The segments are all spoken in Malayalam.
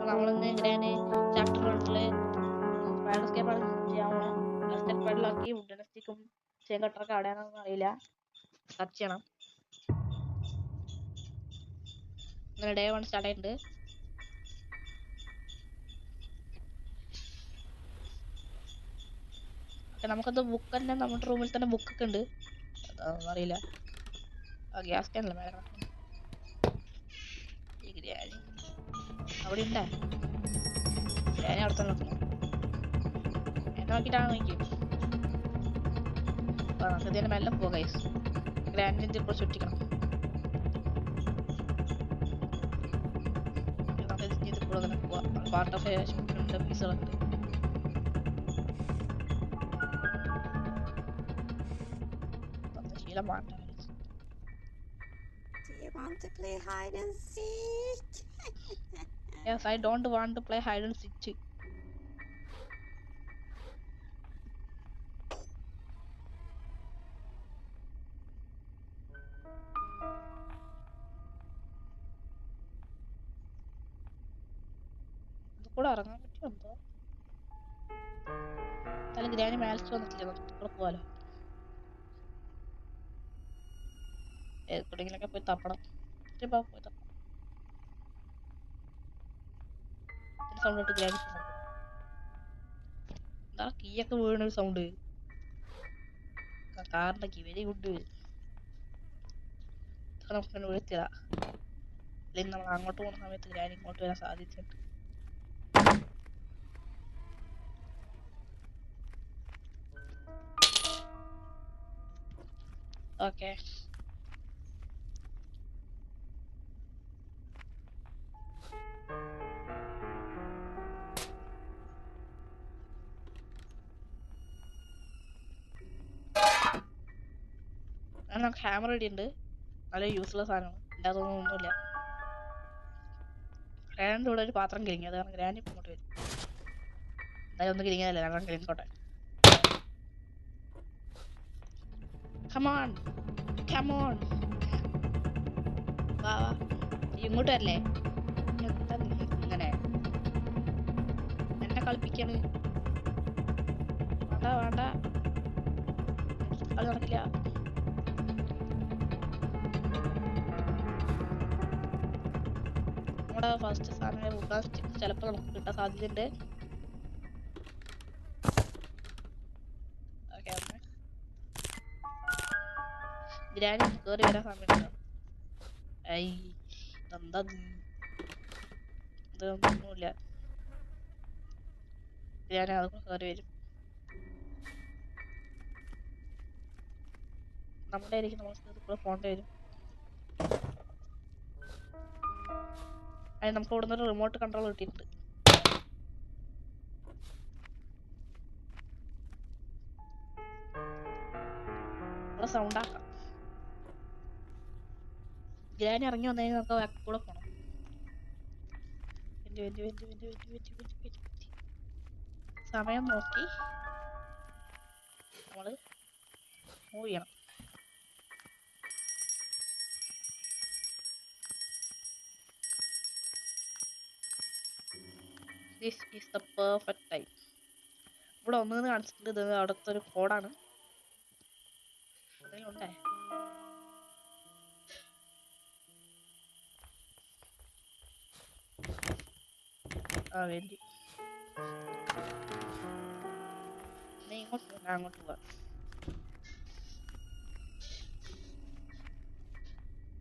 നമ്മളിന്ന് ഗ്രാന് ചാപ്റ്റർ 1 ഫയർ എസ്കേപ്പ് ആണ് ചെയ്യാൻ പോണേ. സ്റ്റെപ്പ് ബെഡിലാക്കി വുഡൻ സ്റ്റിക്കും ചെങ്കട്ടറൊക്കെ അവിടെയാണെന്നൊന്നും അറിയില്ല. സെർച്ച് ചെയ്യണം. ഇങ്ങനെ ഡേ 1 സ്റ്റാർട്ട് ആയിട്ടുണ്ട്. നമുക്കത് ബുക്ക് തന്നെ നമ്മുടെ റൂമിൽ തന്നെ ബുക്കൊക്കെ ഉണ്ട്. അതൊന്നും അറിയില്ല. ഗ്യാസ് ക്യാനല്ല മേലെ ഈ ഗ്രാനി അവിടെ ഉണ്ടേ. ഗ്രാനി അവിടെ തന്നെ നോക്കണം. എന്നെ നോക്കിയിട്ടാണ് നോക്കിയത്. അപ്പോൾ നമുക്ക് ഇതിന് മെല്ലെ പോകാം ഗൈസ്. ഗ്രാൻഡിൻ്റെ ഇപ്പോൾ ചുറ്റിക്കണം. നമുക്ക് ഇതിൻ്റെ കൂടെ തന്നെ പോവാം. പാർട്ട് ഓഫ് ഷൂട്ടിൻ്റെ പീസുകളുണ്ട്. ശീലം വേണ്ട. Do you want to play hide and seek? Yes, I don't want to play hide and seek. ഇത് കൂടെ ഇറങ്ങാൻ പറ്റുമോ? തല ഗ്രാനി മാൽസ് വന്നിട്ടില്ല. നമുക്ക് ഇവിടെ പോവാലോ. എവിടെയെങ്കിലൊക്കെ പോയി തപ്പണം. പോയി തപ്പണം. സൗണ്ട് ഇട്ട് ഗ്രാനി എന്താ കീയൊക്കെ വീണൊരു സൗണ്ട്. കാറിന്റെ കീ. Very good. നമുക്ക് തന്നെ വിളിച്ചതാ. അല്ലെങ്കിൽ നമ്മൾ അങ്ങോട്ട് പോകുന്ന സമയത്ത് ഗ്രാനി ഇങ്ങോട്ട് വരാൻ സാധ്യതയുണ്ട്. ഓക്കെ. നമുക്ക് ഹാമർ റെഡി ഉണ്ട്. നല്ല യൂസ്ലെസ് സാധനമാണ്. എൻ്റെ അതൊന്നും ഒന്നുമില്ല. ഗ്രാൻഡിൻ്റെ കൂടെ ഒരു പാത്രം കിരിങ്ങി. അതാണ് ഗ്രാൻഡ് ഇപ്പം ഇങ്ങോട്ട് വരും. എന്തായാലും ഒന്നും കിരിങ്ങാനല്ലേ, ഞങ്ങൾ കിരിങ്ങോട്ടെ. Come on. വാ ഇങ്ങോട്ട് വരല്ലേ? എന്താ ഇങ്ങനെ എന്നെ കളിപ്പിക്കാണ്? വേണ്ട കളി നടക്കില്ല. നമ്മുടെ ഫസ്റ്റ് സാധനം വുഡൻ സ്റ്റിക്ക് ചിലപ്പോൾ നമുക്ക് കിട്ടാൻ സാധ്യതയുണ്ട്. ഓക്കെ, ഗ്രാനി കയറി വരാൻ സമയമുണ്ടോ? ഇതെന്താ ഇതൊന്നുമില്ല. ഗ്രാനി അതൊക്കെ കയറി വരും. നമ്മുടെ ആയിരിക്കും നമുക്ക് ഇപ്പോൾ പോകേണ്ടി വരും. അതിന് നമുക്ക് ഇവിടെ നിന്ന് റിമോട്ട് കൺട്രോൾ കിട്ടിയിട്ടുണ്ട്. ഇവിടെ സൗണ്ട് ആക്കാം. ഗ്രാനി ഇറങ്ങി വന്നു കഴിഞ്ഞാൽ നമുക്ക് ബാക്ക് കൂടെ പോകണം. സമയം നോക്കി നമ്മള് മൂവ് ചെയ്യണം. This is the perfect time. ഇവിടെ ഒന്നെന്ന് കാണിച്ചിട്ടുണ്ട്. ഇത് അവിടുത്തെ ഒരു കോഡാണ്. എന്തെങ്കിലും ഉണ്ടേ? വേണ്ടി നീ ഇങ്ങോട്ട് പോകാം, അങ്ങോട്ട് പോവാം.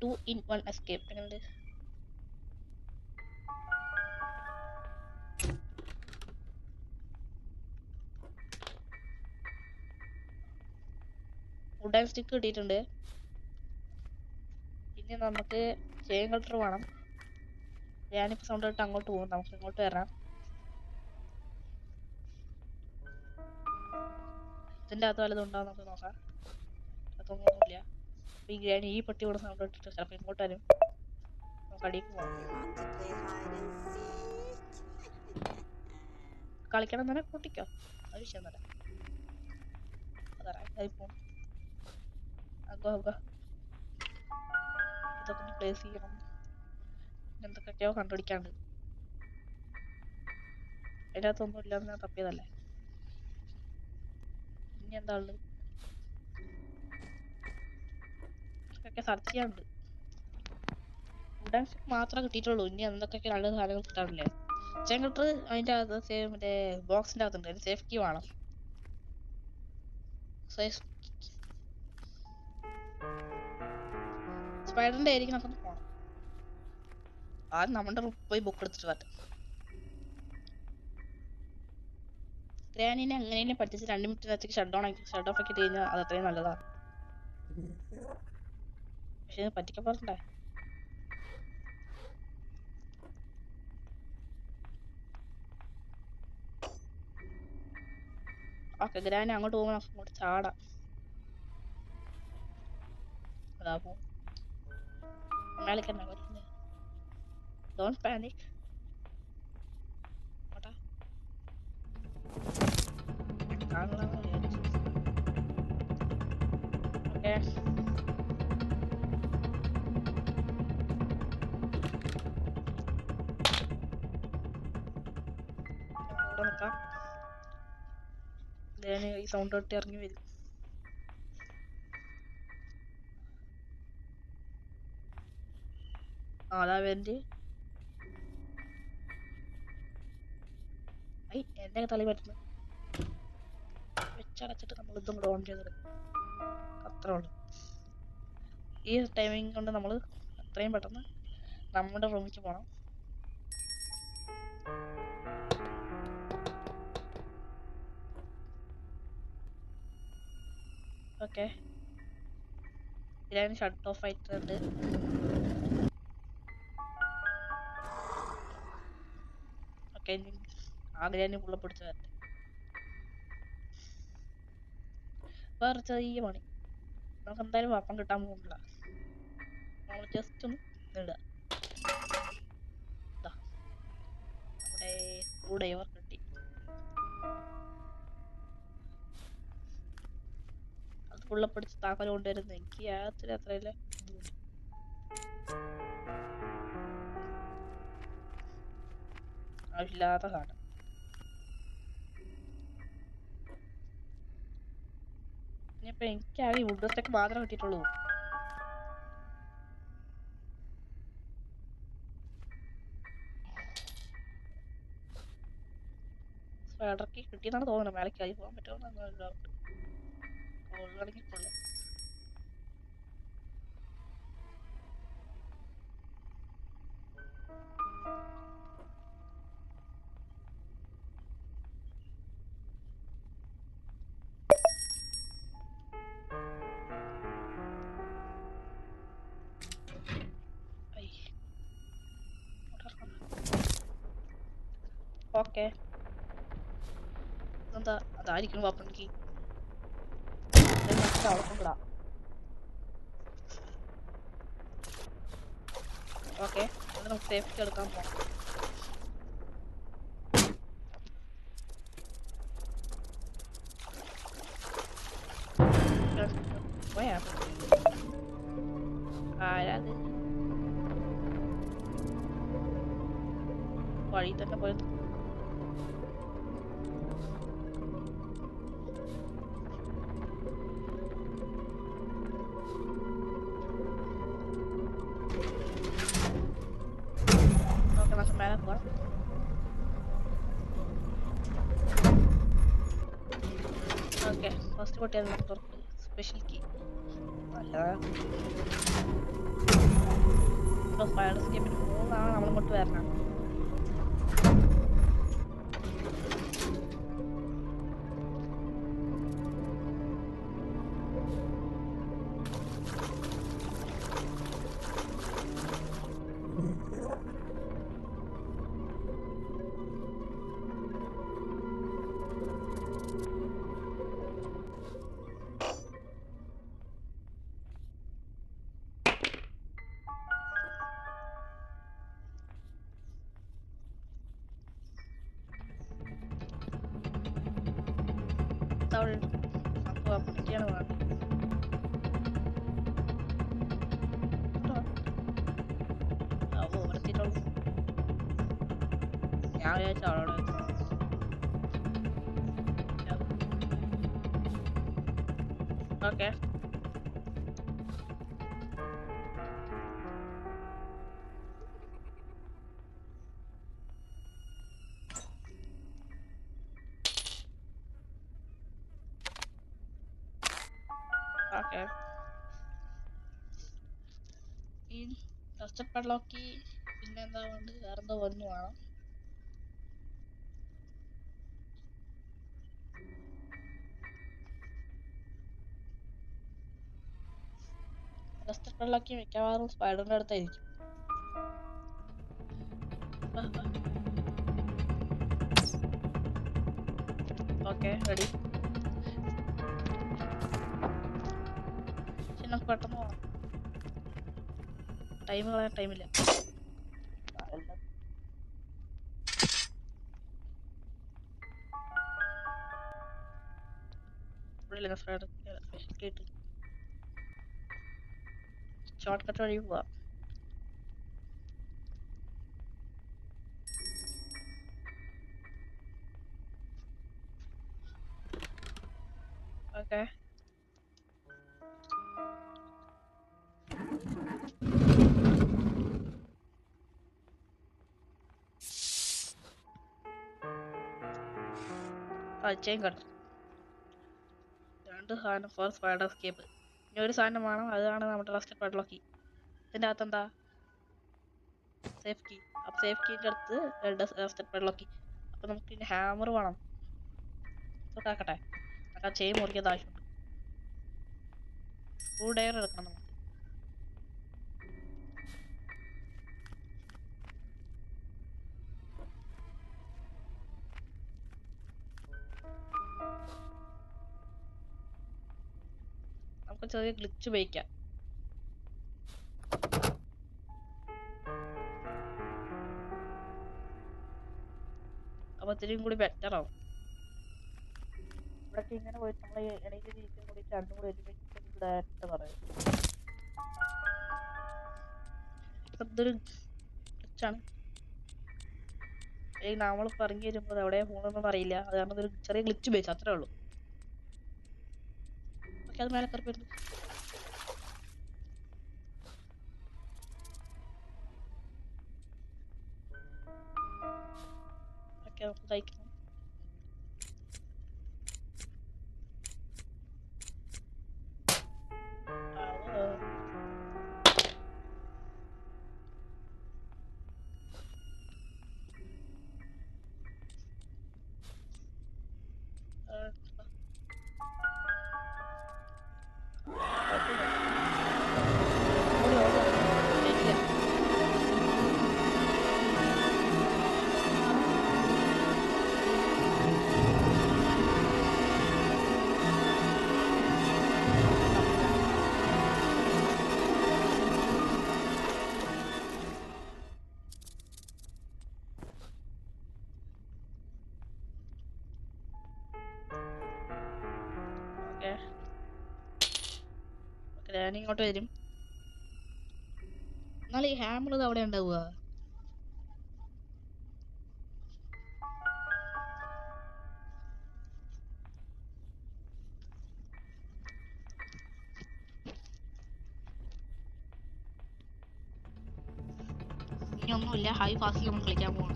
2 in 1 escape. എങ്ങനെയുണ്ട്? വുഡൻ സ്റ്റിക്ക് കിട്ടിയിട്ടുണ്ട്. ഇനി നമുക്ക് ചെയിൻ കട്ടർ വേണം. ഞാനിപ്പോൾ സൗണ്ട് ഇട്ട് അങ്ങോട്ട് പോകും. നമുക്ക് ഇങ്ങോട്ട് വരാം. ഇതിൻ്റെ അകത്ത് വല്ലതും ഉണ്ടോ നമുക്ക് നോക്കാം. അതൊന്നുമില്ല. ഈ ഗ്രാനി ഈ പെട്ടി കൂടെ സൗണ്ട് ഇട്ടിട്ട് ചിലപ്പോൾ ഇങ്ങോട്ട് വരും. നമുക്ക് അടിക്ക് പോകാം. കളിക്കണം തന്നെ കൂട്ടിക്കോ. അത് വിഷയം തന്നെ. അതറിയാം. ഇതൊക്കെ പ്ലേസ് ചെയ്യണം. എന്തൊക്കെയോ കണ്ടുപിടിക്കാണ്ട്. അതിൻ്റെ അകത്തൊന്നും ഇല്ലാന്ന് ഞാൻ തപ്പിയതല്ലേ. ഇനി എന്താ ഉള്ളത്? ഒക്കെ സെർച്ച് ചെയ്യാനുണ്ട്. വുഡൻ സ്റ്റിക്ക് മാത്രമേ കിട്ടിയിട്ടുള്ളൂ. ഇനി എന്തൊക്കെ നല്ല സാധനങ്ങൾ കിട്ടാറില്ലേ? ചെങ്കട്ടർ അതിൻ്റെ അകത്ത് മറ്റേ ബോക്സിൻ്റെ അകത്തുണ്ട്. സേഫ് കീ വേണം. സ്പൈഡറിൻ്റെ ആയിരിക്കും നമുക്കൊന്ന് പോകണം. ആദ്യം നമ്മുടെ പോയി ബുക്ക് എടുത്തിട്ട് വരട്ടെ. ഗ്രാനിനെ എങ്ങനെയും പഠിച്ച് 2 മിനിറ്റിനകത്തേക്ക് ഷട്ട് ഓഫ് ആക്കി കഴിഞ്ഞാൽ അത് അത്രയും നല്ലതാണ്. പക്ഷെ ഇത് പറ്റിക്കപ്പെടണ്ടേ? ഓക്കെ, ഗ്രാനി അങ്ങോട്ട് പോകുമ്പോൾ നമുക്ക് അങ്ങോട്ട് ചാടാം. അതാ പോകും. മേലേക്ക് തന്നെ വരുന്നത്. Don't panic. കാണണമെന്ന് വിചാരിച്ചു. ഓക്കെ, ഇവിടെ നിൽക്കാം. ഗ്രാനി ഈ സൗണ്ട് കേട്ട് ഇറങ്ങി വരും. അതാ വേണ്ടി എന്റെ തലി പറ്റുന്നു. വെച്ചടച്ചിട്ട് നമ്മൾ ഇതും കൂടെ ഓൺ ചെയ്തത് അത്രേ ഉള്ളൂ. ഈ ടൈമിംഗ് കൊണ്ട് നമ്മൾ എത്രയും പെട്ടെന്ന് നമ്മുടെ റൂമിലേക്ക് പോകണം. ഓക്കെ, ഇതിലാണ് ഷട്ട് ഓഫ് ആയിട്ടുണ്ട്. ഓക്കെ, ആഗ്രഹം പുള്ള പിടിച്ച് വരട്ടെ. വേറെ ചെറിയ പണി. നമുക്ക് എന്തായാലും വെപ്പൺ കിട്ടാൻ പോകുന്നില്ല. നമ്മൾ ജസ്റ്റ് ഒന്ന് ഇടുക. നമ്മുടെ സ്ക്രൂ ഡ്രൈവർ കിട്ടി. അത് പുള്ള പിടിച്ച് താക്കോൽ കൊണ്ടുവരുന്നു. എനിക്ക് യാതൊരു അത്രയില്ല. ആവശ്യമില്ലാത്ത സാധനം. ഇനിയിപ്പോ എനിക്കാകെ വുഡ് സ്റ്റെക്ക് മാത്രമേ കിട്ടിയിട്ടുള്ളൂ. സ്പൈഡർക്ക് കിട്ടിയെന്നാണ് തോന്നുന്നത്. മേലേക്കായി പോകാൻ പറ്റുമോ ഡൗട്ട്. ഉള്ളടങ്ങി കൊള്ളു. ഓക്കെ, എന്താ അതായിരിക്കും വെപ്പൺ കീ. ഓക്കെ, നമുക്ക് സേഫ്റ്റി എടുക്കാൻ പോകാം. പോയാ ആരാത് വഴി തന്നെ പോയത്. മേലെ പോവാം. ഓക്കെ, ഫസ്റ്റ് പൊട്ടിയത് തുറക്കും. സ്പെഷ്യൽ കീ ഫയർ എസ്കേപ്പിന് 3 തവണ നമ്മളിങ്ങോട്ട് വരണം. നമുക്ക് വെപ്പണിക്കാണ് വേണ്ടത്. വൃത്തിയിട്ടുള്ളൂ. ഞാൻ വിചാരിച്ച അവിടെ ഓക്കെ. ഓക്കെ. ഈ റസ്റ്റഡ് പെഡ്ലോക്ക് പിന്നെ എന്താ വേണ്ട? വേറെന്തോ വന്നു വേണം. റസ്റ്റഡ് പെഡ്ലോക്ക് മിക്കവാറും സ്പൈഡറിന്റെ അടുത്തായിരിക്കും. Okay, ready. പക്ഷെ നമുക്ക് പെട്ടെന്ന് പോകാം. ടൈം കളയാൻ ടൈമില്ല. ഷോർട്ട് കട്ട് വഴി പോവാം. ഓക്കെ. Chain cut. 2 സാധനം ഫോർ സ്പൈഡർ എസ്കേപ്പ്. ഇനി ഒരു സാധനം വേണം, അതാണ് നമ്മുടെ റസ്റ്റഡ് പെഡ്ലോക്ക്. ഇതിൻ്റെ അകത്ത് എന്താ? Safe key. അപ്പം സേഫ് കീൻ്റെ അടുത്ത് റസ്റ്റഡ് പെഡ്ലോക്ക്. അപ്പം നമുക്ക് ഇനി ഹാമർ വേണം. ആക്കട്ടെ, നമുക്ക് ആ ചെയിൻ മുറിക്കേണ്ട ആവശ്യമുണ്ട്. സ്ക്രൂ ഡ്രൈവർ എടുക്കണം നമുക്ക്. നമുക്ക് ചെറിയ ഗ്ലിച്ച് ഉപയോഗിക്കാം. അപ്പൊ ഇത്തിരിയും കൂടി ബെറ്റർ ആവും. ഇവിടെ ഇങ്ങനെ പോയിട്ട് നമ്മൾ ഇടയിൽ രീതിയിൽ കൂടി രണ്ടും കൂടി ഒരുമിച്ച് ഡയറക്റ്റ് പറയും. ഇതൊരു ഗ്ലിച്ചാണ്. നമ്മൾ പറഞ്ഞു വരുമ്പോൾ എവിടെ പോകണമെന്നൊന്നും അറിയില്ല. അത് കാരണം ഒരു ചെറിയ ഗ്ലിച്ച് ഉപയോഗിച്ചു, അത്രേ ഉള്ളൂ. ഓക്കെ, അത് മേലെ കയറി വരുന്നു. ഓക്കെ, നമുക്ക് തയ്ക്കണം. ഞാൻ ഇങ്ങോട്ട് വരും. എന്നാൽ ഈ ഹാമർ ഇത് അവിടെ ഉണ്ടാവുക. ഇനി ഒന്നുമില്ല, ഹൈ ഫാസ്റ്റിൽ നമ്മൾ കളിക്കാൻ പോകണം.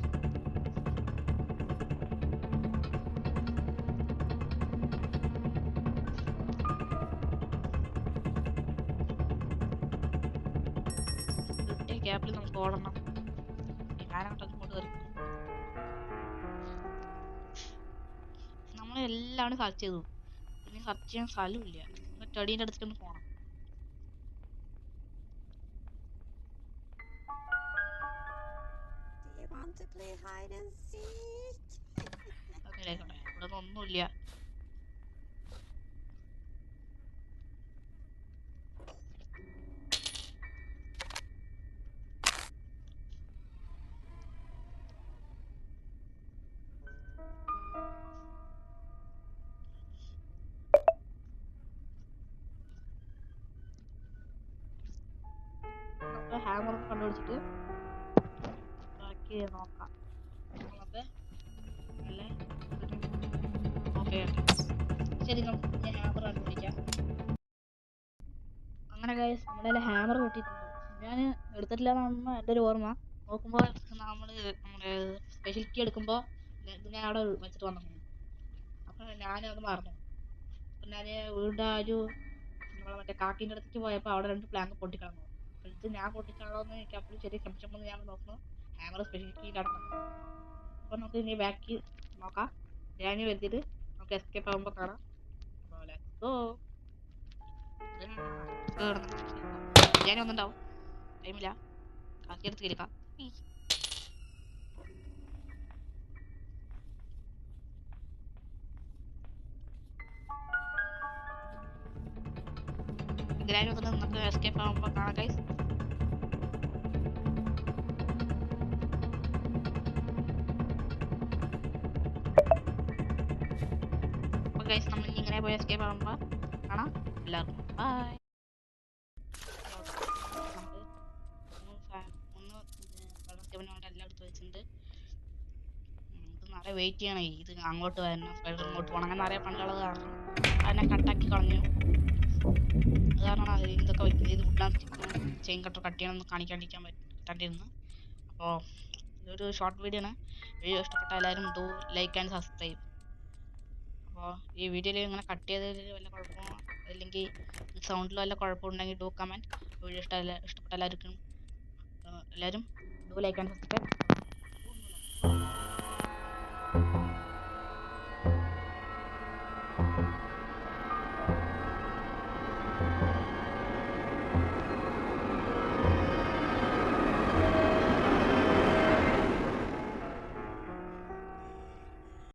ഗ്യാപ്പിൽ നമുക്ക് ഓടണം. ഞാനങ്ങോട്ട് അങ്ങോട്ട് കയറി. നമ്മളെല്ലാം സെർച്ച് ചെയ്തു, പിന്നെ സെർച്ച് ചെയ്യാൻ സ്ഥലമില്ല. ടെടീൻ്റെ അടുത്തേക്കൊന്ന് പോകണം. Do you want to play hide and seek? Okay, ആയിക്കോട്ടെ. ഇവിടെ ഒന്നുമില്ല. ഹാമർ കണ്ടുപിടിച്ചിട്ട് ബാക്കി നോക്കാം. നമുക്ക് അല്ലേ? ഓക്കെ, ശരി, നമുക്ക് ഹാമർ കണ്ടുപിടിക്കാം. അങ്ങനെ ഗൈസ് നമ്മളെ ഹാമർ പൊട്ടിയിട്ടുണ്ട്. ഞാൻ എടുത്തിട്ടില്ലെന്നാണ് എൻ്റെ ഒരു ഓർമ്മ. നോക്കുമ്പോൾ നമ്മൾ നമ്മുടെ സ്പെഷ്യൽ കീ എടുക്കുമ്പോൾ ഇത് ഞാൻ അവിടെ വെച്ചിട്ട് വന്നിട്ടുണ്ട്. അപ്പം ഞാനത് മറന്നു. അപ്പം ഞാൻ വീണ്ടും ആ ഒരു നമ്മളെ മറ്റേ കാക്കീൻ്റെ അടുത്തേക്ക് പോയപ്പോൾ അവിടെ 2 പ്ലാങ്ക് പൊട്ടിക്കളഞ്ഞു. ഇത് ഞാൻ പൊട്ടിച്ചാണോ എന്ന് എനിക്ക് അപ്പോഴും ചെറിയ സംശയം വന്ന് ഞാൻ നോക്കുന്നു. ഹാമർ സ്പെഷ്യൽ കീൻ്റെ അടുത്താണ്. അപ്പോൾ നമുക്ക് ഇനി ബാക്ക് നോക്കാം. ഞാൻ വരുത്തിയിട്ട് നമുക്ക് എസ്കേപ്പ് ആകുമ്പോൾ കാണാം. അപ്പോൾ ലെറ്റ്സ് ഗോ. ഞാനും ഒന്നുണ്ടാവും. ടൈമില്ല. കാക്കിയെടുത്ത് കിടക്കാം. ഗ്രാനും ഒന്ന് നമുക്ക് എസ്കേപ്പ് ആകുമ്പോൾ കാണാം ഗൈസ്. അപ്പോൾ ഗൈസ് നമ്മൾ ഇങ്ങനെ പോയി എസ്കേപ്പ് ആകുമ്പോൾ കാണാം. എല്ലാവർക്കും ബൈ. വെള്ളം എല്ലാം എടുത്ത് വെച്ചിട്ടുണ്ട്. ഇത് നിറയെ വെയിറ്റ് ചെയ്യണം. ഇത് അങ്ങോട്ട് വരണം, സ്പൈഡർ ഇങ്ങോട്ട് പോകണം, അങ്ങനെ നിറയെ പണ്ടുള്ളത് കാരണം അതിനെ കട്ടാക്കി കളഞ്ഞു. അത് കാരണമാണ് ഇതൊക്കെ ഇത് ഫുഡാൻ ചെയിൻ കട്ടർ കട്ട് ചെയ്യണമെന്ന് കാണിക്കാണ്ടിരിക്കാൻ പറ്റാണ്ടിരുന്നു. അപ്പോൾ ഇതൊരു ഷോർട്ട് വീഡിയോ ആണ്. വീഡിയോ ഇഷ്ടപ്പെട്ട എല്ലാവരും ഡു ലൈക്ക് ആൻഡ് സബ്സ്ക്രൈബ്. അപ്പോൾ ഈ വീഡിയോയിൽ ഇങ്ങനെ കട്ട് ചെയ്തതിൽ വല്ല കുഴപ്പമോ അല്ലെങ്കിൽ സൗണ്ടിൽ വല്ല കുഴപ്പമുണ്ടെങ്കിൽ ഡു കമൻറ്റ്. വീഡിയോ ഇഷ്ടപ്പെട്ട എല്ലാവർക്കും എല്ലാവരും ഡു ലൈക്ക് ആൻഡ് സബ്സ്ക്രൈബ്.